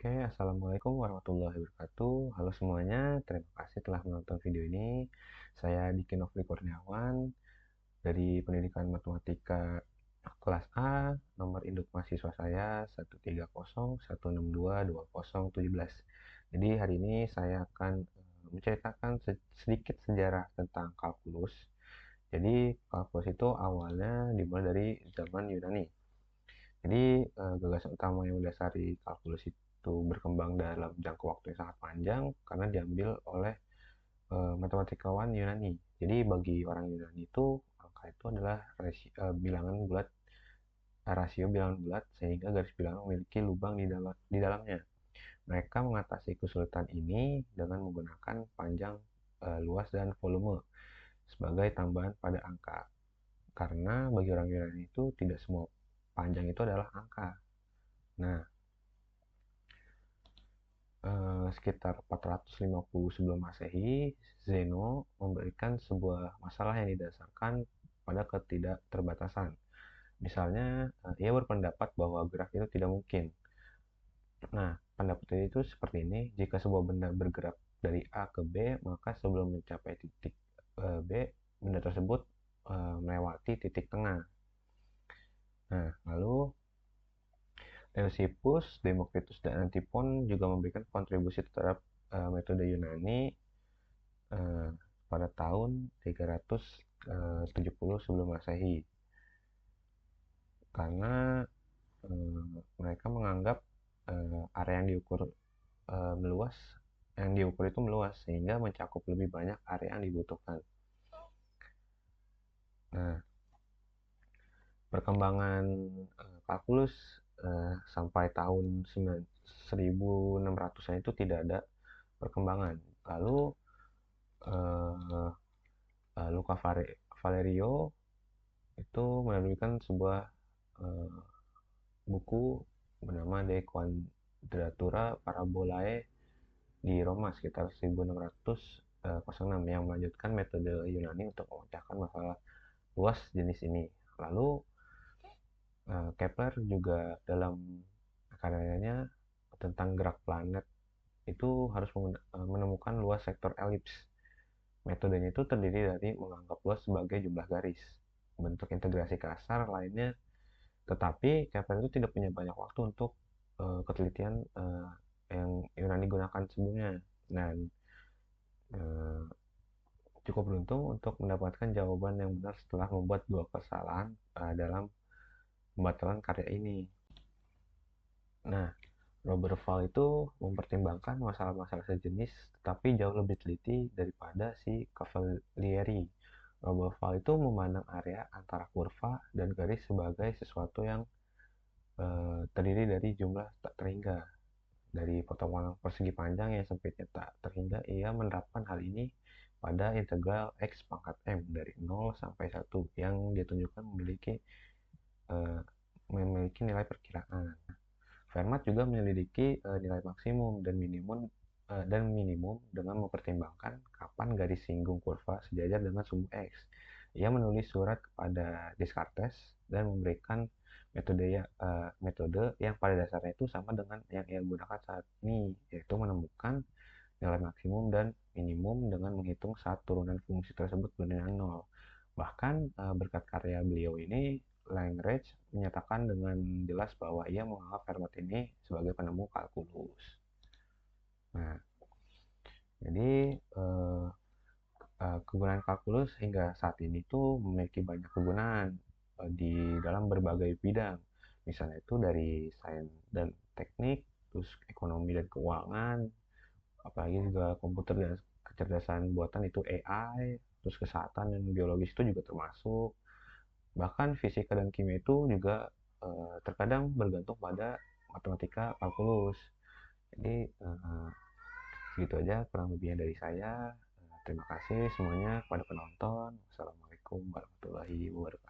Oke, Assalamualaikum warahmatullahi wabarakatuh. Halo semuanya, terima kasih telah menonton video ini. Saya Diki Nofri Kurniawan dari Pendidikan Matematika kelas A, nomor induk mahasiswa saya 13016222017. Jadi hari ini saya akan menceritakan sedikit sejarah tentang kalkulus. Jadi kalkulus itu awalnya dimulai dari zaman Yunani. Jadi gagasan utama yang mendasari kalkulus itu berkembang dalam jangka waktu yang sangat panjang karena diambil oleh matematikawan Yunani. Jadi bagi orang Yunani itu angka itu adalah bilangan bulat, rasio bilangan bulat sehingga garis bilangan memiliki lubang di dalamnya. Mereka mengatasi kesulitan ini dengan menggunakan panjang, luas dan volume sebagai tambahan pada angka. Karena bagi orang Yunani itu tidak semua panjang itu adalah angka. Nah, sekitar 450 sebelum Masehi, Zeno memberikan sebuah masalah yang didasarkan pada ketidakterbatasan. Misalnya, ia berpendapat bahwa gerak itu tidak mungkin. Nah, pendapatnya itu seperti ini, jika sebuah benda bergerak dari A ke B, maka sebelum mencapai titik B, benda tersebut melewati titik tengah. Nah, lalu Leucippus, Demokritus, dan Antipon juga memberikan kontribusi terhadap metode Yunani eh, pada tahun 370 sebelum Masehi. Karena eh, mereka menganggap area yang diukur meluas, yang diukur itu meluas sehingga mencakup lebih banyak area yang dibutuhkan. Nah, perkembangan kalkulus sampai tahun 1600-an itu tidak ada perkembangan. Lalu Luca Valerio itu menerbitkan sebuah uh, buku bernama De Quadratura Parabolae di Roma sekitar 1606 yang melanjutkan metode Yunani untuk memecahkan masalah luas jenis ini. Lalu Kepler juga dalam karyanya tentang gerak planet itu harus menemukan luas sektor elips. Metodenya itu terdiri dari menganggap luas sebagai jumlah garis. Bentuk integrasi kasar lainnya, tetapi Kepler itu tidak punya banyak waktu untuk ketelitian yang Yunani gunakan sebelumnya. Dan uh, cukup beruntung untuk mendapatkan jawaban yang benar setelah membuat dua kesalahan dalam pembatalan karya ini. Nah, Robert Val itu mempertimbangkan masalah-masalah sejenis, tetapi jauh lebih teliti daripada si Cavalieri. Robert Val itu memandang area antara kurva dan garis sebagai sesuatu yang terdiri dari jumlah tak terhingga. Dari potongan persegi panjang yang sempitnya tak terhingga, ia menerapkan hal ini pada integral x pangkat m dari 0 sampai 1 yang ditunjukkan eh, memiliki nilai perkiraan. Fermat juga menyelidiki nilai maksimum dan minimum dengan mempertimbangkan kapan garis singgung kurva sejajar dengan sumbu x. Ia menulis surat kepada Descartes dan memberikan metode yang pada dasarnya itu sama dengan yang ia gunakan saat ini, yaitu menemukan nilai maksimum dan minimum dengan menghitung saat turunan fungsi tersebut bernilai 0. Bahkan berkat karya beliau ini, Lagrange menyatakan dengan jelas bahwa ia menganggap Fermat ini sebagai penemu kalkulus. Nah, jadi kegunaan kalkulus hingga saat ini tuh memiliki banyak kegunaan di dalam berbagai bidang. Misalnya itu dari sains dan teknik, terus ekonomi dan keuangan, apalagi juga komputer dan kecerdasan buatan itu AI, terus kesehatan dan biologis itu juga termasuk. Bahkan fisika dan kimia itu juga terkadang bergantung pada matematika kalkulus. Jadi segitu aja kurang lebihnya dari saya. Terima kasih semuanya kepada penonton. Wassalamualaikum warahmatullahi wabarakatuh.